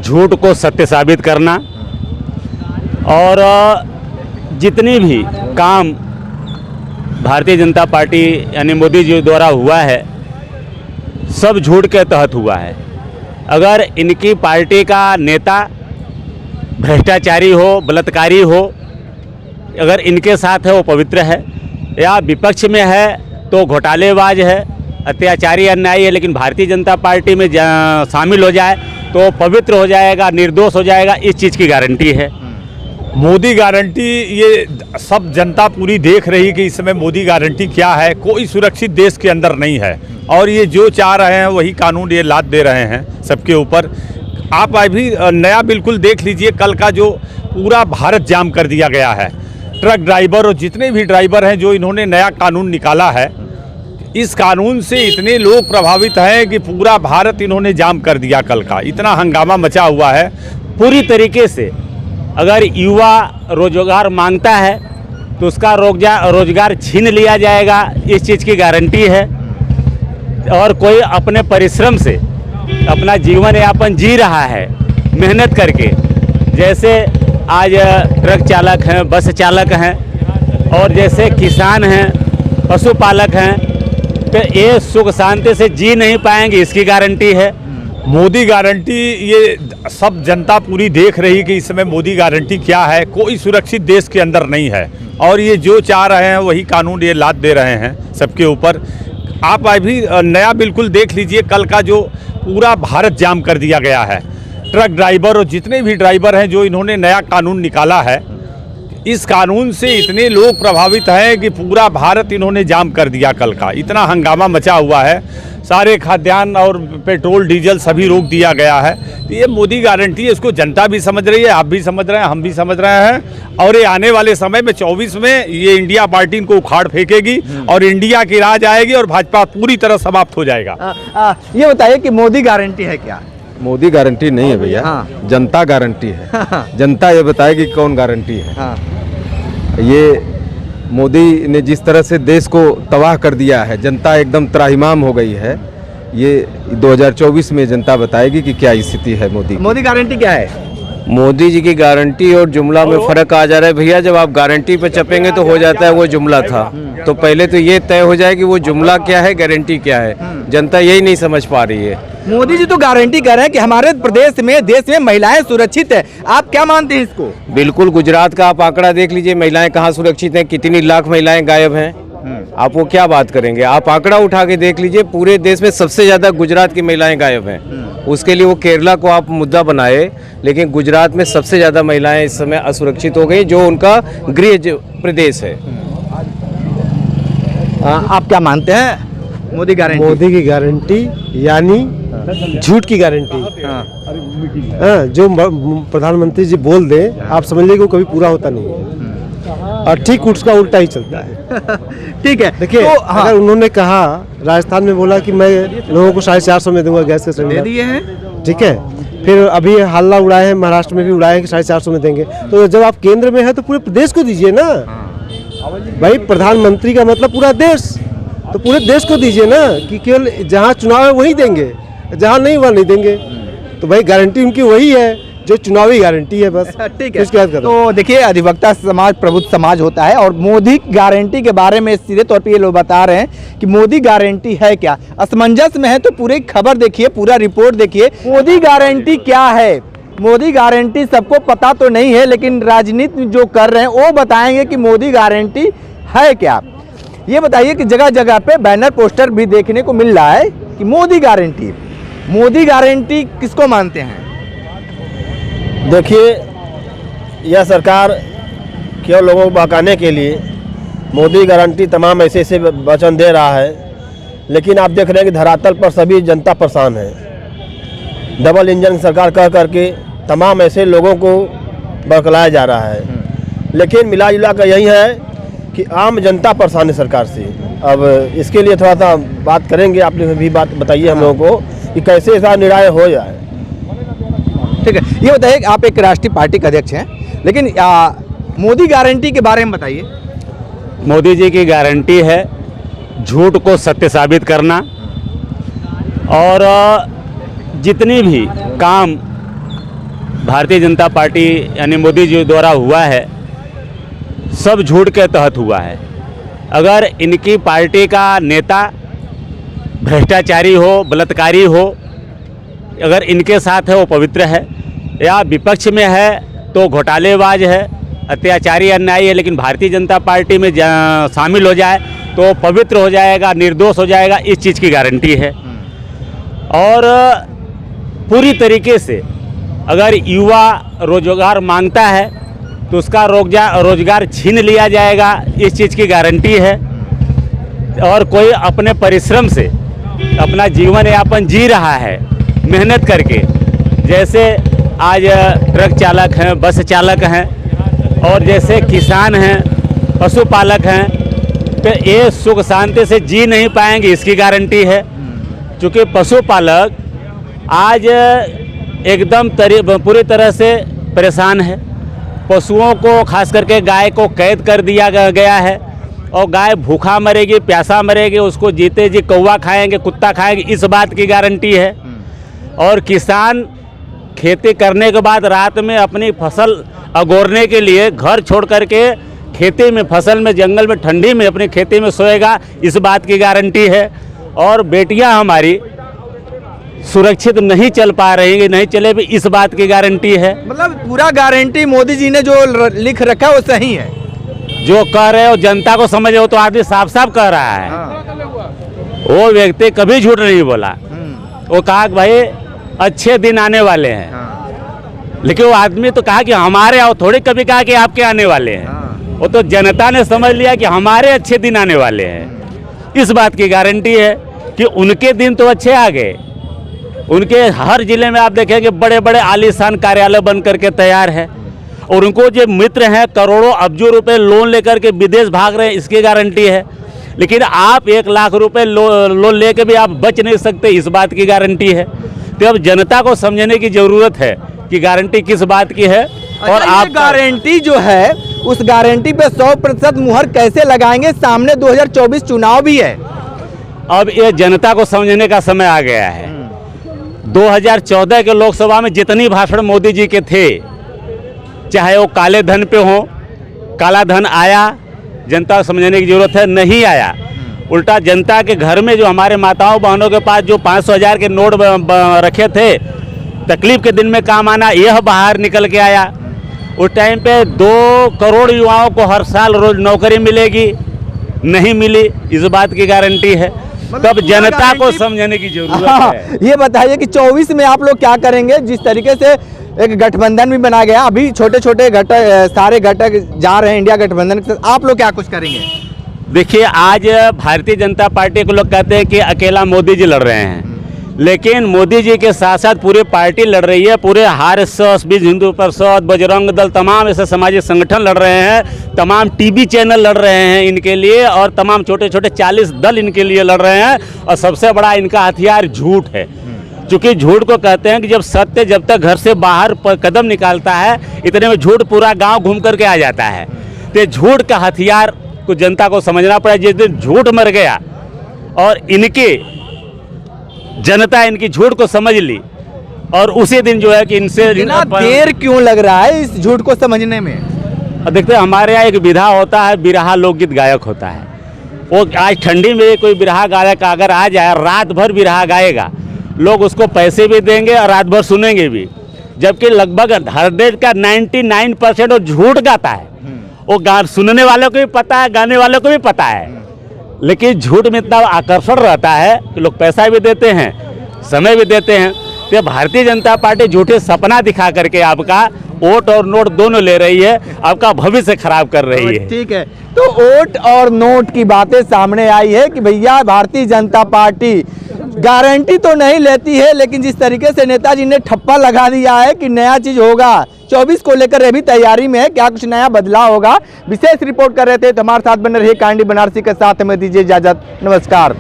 झूठ को सत्य साबित करना और जितनी भी काम भारतीय जनता पार्टी यानी मोदी जी द्वारा हुआ है सब झूठ के तहत हुआ है। अगर इनकी पार्टी का नेता भ्रष्टाचारी हो, बलात्कारी हो, अगर इनके साथ है वो पवित्र है, या विपक्ष में है तो घोटालेबाज है, अत्याचारी, अन्यायी है, लेकिन भारतीय जनता पार्टी में शामिल हो जाए तो पवित्र हो जाएगा, निर्दोष हो जाएगा, इस चीज़ की गारंटी है। मोदी गारंटी ये सब जनता पूरी देख रही कि इस समय मोदी गारंटी क्या है। कोई सुरक्षित देश के अंदर नहीं है और ये जो चाह रहे हैं वही कानून ये लाद दे रहे हैं सबके ऊपर। आप अभी नया बिल्कुल देख लीजिए, कल का जो पूरा भारत जाम कर दिया गया है, ट्रक ड्राइवर और जितने भी ड्राइवर हैं, जो इन्होंने नया कानून निकाला है, इस कानून से इतने लोग प्रभावित हैं कि पूरा भारत इन्होंने जाम कर दिया। कल का इतना हंगामा मचा हुआ है पूरी तरीके से। अगर युवा रोजगार मांगता है तो उसका रोजगार छीन लिया जाएगा, इस चीज़ की गारंटी है। और कोई अपने परिश्रम से अपना जीवन यापन जी रहा है मेहनत करके, जैसे आज ट्रक चालक हैं, बस चालक हैं और जैसे किसान हैं, पशुपालक हैं, तो ये सुख शांति से जी नहीं पाएंगे, इसकी गारंटी है। मोदी गारंटी ये सब जनता पूरी देख रही कि इस समय मोदी गारंटी क्या है। कोई सुरक्षित देश के अंदर नहीं है और ये जो चाह रहे हैं वही कानून ये लाद दे रहे हैं सबके ऊपर। आप अभी नया बिल्कुल देख लीजिए, कल का जो पूरा भारत जाम कर दिया गया है, ट्रक ड्राइवर और जितने भी ड्राइवर हैं, जो इन्होंने नया कानून निकाला है, इस कानून से इतने लोग प्रभावित हैं कि पूरा भारत इन्होंने जाम कर दिया। कल का इतना हंगामा मचा हुआ है, सारे खाद्यान्न और पेट्रोल डीजल सभी रोक दिया गया है। तो ये मोदी गारंटी है, इसको जनता भी समझ रही है, आप भी समझ रहे हैं, हम भी समझ रहे हैं। और ये आने वाले समय में 24 में ये इंडिया पार्टी इनको उखाड़ फेंकेगी और इंडिया की राज आएगी और भाजपा पूरी तरह समाप्त हो जाएगा। ये बताइए कि मोदी गारंटी है क्या? मोदी गारंटी नहीं है भैया, जनता गारंटी है। जनता ये बताएगी कौन गारंटी है। ये मोदी ने जिस तरह से देश को तबाह कर दिया है, जनता एकदम त्राहिमाम हो गई है। ये 2024 में जनता बताएगी कि क्या स्थिति है मोदी गारंटी क्या है? मोदी जी की गारंटी और जुमला में फ़र्क आ जा रहा है भैया। जब आप गारंटी पे चपेंगे तो हो जाता है वो जुमला था, तो पहले तो ये तय हो जाए कि वो जुमला क्या है, गारंटी क्या है। जनता यही नहीं समझ पा रही है। मोदी जी तो गारंटी कर रहे हैं कि हमारे प्रदेश में, देश में महिलाएं सुरक्षित है। आप क्या मानते हैं इसको? बिल्कुल, गुजरात का आप आंकड़ा देख लीजिए, महिलाएं कहाँ सुरक्षित हैं, कितनी लाख महिलाएं गायब हैं। आप वो क्या बात करेंगे? आप आंकड़ा उठा के देख लीजिए, पूरे देश में सबसे ज़्यादा गुजरात की महिलाएं गायब हैं। उसके लिए वो केरला को आप मुद्दा बनाए, लेकिन गुजरात में सबसे ज़्यादा महिलाएं इस समय असुरक्षित हो गई, जो उनका गृह प्रदेश है। आप क्या मानते हैं मोदी गारंटी? मोदी की गारंटी यानी झूठ की गारंटी। जो प्रधानमंत्री जी बोल दे, आप समझ लीजिए वो कभी पूरा होता नहीं है और ठीक उसका उल्टा ही चलता है। ठीक है, देखिए तो, अगर उन्होंने कहा, राजस्थान में बोला कि मैं लोगों को 450 में दूंगा गैस के सिलेंडर, दिए हैं, ठीक है। फिर अभी हल्ला उड़ाए हैं, महाराष्ट्र में भी उड़ाए हैं कि 450 में देंगे। तो जब आप केंद्र में है तो पूरे प्रदेश को दीजिए ना भाई। प्रधानमंत्री का मतलब पूरा देश, तो पूरे देश को दीजिए ना, कि केवल जहाँ चुनाव है वही देंगे, जहाँ नहीं वहाँ नहीं देंगे। तो भाई गारंटी उनकी वही है जो चुनावी गारंटी है, बस। ठीक है, तो देखिए, अधिवक्ता समाज प्रबुद्ध समाज होता है और मोदी गारंटी के बारे में सीधे तौर पे ये लोग बता रहे हैं कि मोदी गारंटी है क्या। असमंजस में है तो पूरी खबर देखिए, पूरा रिपोर्ट देखिए। मोदी गारंटी क्या है? मोदी गारंटी सबको पता तो नहीं है, लेकिन राजनीति जो कर रहे हैं वो बताएंगे कि मोदी गारंटी है क्या। ये बताइए कि जगह जगह पे बैनर पोस्टर भी देखने को मिल रहा है कि मोदी गारंटी किसको मानते हैं? देखिए, यह सरकार केवल लोगों को बहकाने के लिए मोदी गारंटी तमाम ऐसे वचन दे रहा है, लेकिन आप देख रहे हैं कि धरातल पर सभी जनता परेशान है। डबल इंजन सरकार कह करके तमाम ऐसे लोगों को बहकलाया जा रहा है, लेकिन मिला जुला कर यही है कि आम जनता परेशान है सरकार से। अब इसके लिए थोड़ा सा बात करेंगे, आपने भी बात बताइए हम लोगों को कि कैसे इसका निर्णय हो जाए। ठीक है, ये बताइए, आप एक राष्ट्रीय पार्टी के अध्यक्ष हैं, लेकिन मोदी गारंटी के बारे में बताइए। मोदी जी की गारंटी है झूठ को सत्य साबित करना और जितनी भी काम भारतीय जनता पार्टी यानी मोदी जी द्वारा हुआ है सब झूठ के तहत हुआ है। अगर इनकी पार्टी का नेता भ्रष्टाचारी हो, बलात्कारी हो, अगर इनके साथ है वो पवित्र है, या विपक्ष में है तो घोटालेबाज है, अत्याचारी, अन्यायी है, लेकिन भारतीय जनता पार्टी में शामिल हो जाए तो पवित्र हो जाएगा, निर्दोष हो जाएगा, इस चीज़ की गारंटी है। और पूरी तरीके से अगर युवा रोजगार मांगता है तो उसका रोजगार छीन लिया जाएगा, इस चीज़ की गारंटी है। और कोई अपने परिश्रम से अपना जीवन यापन जी रहा है मेहनत करके, जैसे आज ट्रक चालक हैं, बस चालक हैं, और जैसे किसान हैं, पशुपालक हैं, तो ये सुख शांति से जी नहीं पाएंगे, इसकी गारंटी है। क्योंकि पशुपालक आज एकदम पूरी तरह से परेशान है। पशुओं को, खास करके गाय को कैद कर दिया गया है, और गाय भूखा मरेगी, प्यासा मरेगी, उसको जीते जी कौवा खाएंगे, कुत्ता खाएंगे, इस बात की गारंटी है। और किसान खेती करने के बाद रात में अपनी फसल अगोरने के लिए घर छोड़ करके खेती में, फसल में, जंगल में, ठंडी में अपनी खेती में सोएगा, इस बात की गारंटी है। और बेटियां हमारी सुरक्षित नहीं चल पा रही, नहीं चले भी, इस बात की गारंटी है। मतलब पूरा गारंटी मोदी जी ने जो लिख रखा है वो सही है। जो कह रहे हो जनता को समझ हो तो आदमी साफ साफ कह रहा है। वो व्यक्ति कभी झूठ नहीं बोला। वो कहा कि भाई अच्छे दिन आने वाले हैं, लेकिन वो आदमी तो कहा कि हमारे, और थोड़ी कभी कहा कि आपके आने वाले हैं। वो तो जनता ने समझ लिया कि हमारे अच्छे दिन आने वाले हैं। इस बात की गारंटी है कि उनके दिन तो अच्छे आ गए। उनके हर जिले में आप देखेंगे बड़े बड़े आलीशान कार्यालय बन करके तैयार है, और उनको जो मित्र हैं करोड़ों अब्जों रुपए लोन लेकर के विदेश भाग रहे हैं, इसकी गारंटी है। लेकिन आप 1 लाख रुपए लोन लेके भी आप बच नहीं सकते, इस बात की गारंटी है। तो अब जनता को समझने की जरूरत है कि गारंटी किस बात की है। और आप गारंटी जो है उस गारंटी पे 100% मुहर कैसे लगाएंगे? सामने 2024 चुनाव भी है। अब ये जनता को समझने का समय आ गया है। 2014 के लोकसभा में जितनी भाषण मोदी जी के थे, चाहे वो काले धन पे हो, काला धन आया, जनता को समझने की जरूरत है, नहीं आया। उल्टा जनता के घर में जो हमारे माताओं बहनों के पास जो 500,000 के नोट रखे थे, तकलीफ के दिन में काम आना, यह बाहर निकल के आया। उस टाइम पे 2 करोड़ युवाओं को हर साल रोज नौकरी मिलेगी, नहीं मिली, इस बात की गारंटी है। तब जनता को समझने की जरूरत है। ये बताइए कि 24 में आप लोग क्या करेंगे? जिस तरीके से एक गठबंधन भी बना गया, अभी छोटे छोटे घटक, सारे घटक जा रहे हैं इंडिया गठबंधन के साथ, आप लोग क्या कुछ करेंगे? देखिए, आज भारतीय जनता पार्टी को लोग कहते हैं कि अकेला मोदी जी लड़ रहे हैं, लेकिन मोदी जी के साथ साथ पूरी पार्टी लड़ रही है। पूरे आरएसएस, विश्व हिंदू परिषद, बजरंग दल, तमाम ऐसे सामाजिक संगठन लड़ रहे हैं, तमाम टीवी चैनल लड़ रहे हैं इनके लिए, और तमाम छोटे छोटे 40 दल इनके लिए लड़ रहे हैं। और सबसे बड़ा इनका हथियार झूठ है। चूँकि झूठ को कहते हैं कि जब सत्य जब तक घर से बाहर कदम निकालता है, इतने में झूठ पूरा गाँव घूम करके आ जाता है। तो झूठ का हथियार को जनता को समझना पड़ा। जिस दिन झूठ मर गया और इनके जनता इनकी झूठ को समझ ली, और उसी दिन जो है कि इनसे इतना देर क्यों लग रहा है इस झूठ को समझने में? देखते हैं, हमारे यहाँ एक विधा होता है, बिरहा लोकगीत गायक होता है। वो आज ठंडी में कोई बिरहा गायक अगर आ जाए, रात भर बिरहा गाएगा, लोग उसको पैसे भी देंगे और रात भर सुनेंगे भी। जबकि लगभग 99% वो झूठ गाता है। वो सुनने वालों को भी पता है, गाने वालों को भी पता है, लेकिन झूठ में इतना आकर्षण रहता है कि लोग पैसा भी देते हैं, समय भी देते हैं। तो भारतीय जनता पार्टी झूठे सपना दिखा करके आपका वोट और नोट दोनों ले रही है, आपका भविष्य खराब कर रही है। ठीक है, तो वोट और नोट की बातें सामने आई है कि भैया भारतीय जनता पार्टी गारंटी तो नहीं लेती है, लेकिन जिस तरीके से नेताजी ने ठप्पा लगा दिया है कि नया चीज होगा, 24 को लेकर ये भी तैयारी में है, क्या कुछ नया बदलाव होगा? विशेष रिपोर्ट कर रहे थे, हमारे साथ बने रहिए कांडी बनारसी के साथ। हमें दीजिए इजाजत, नमस्कार।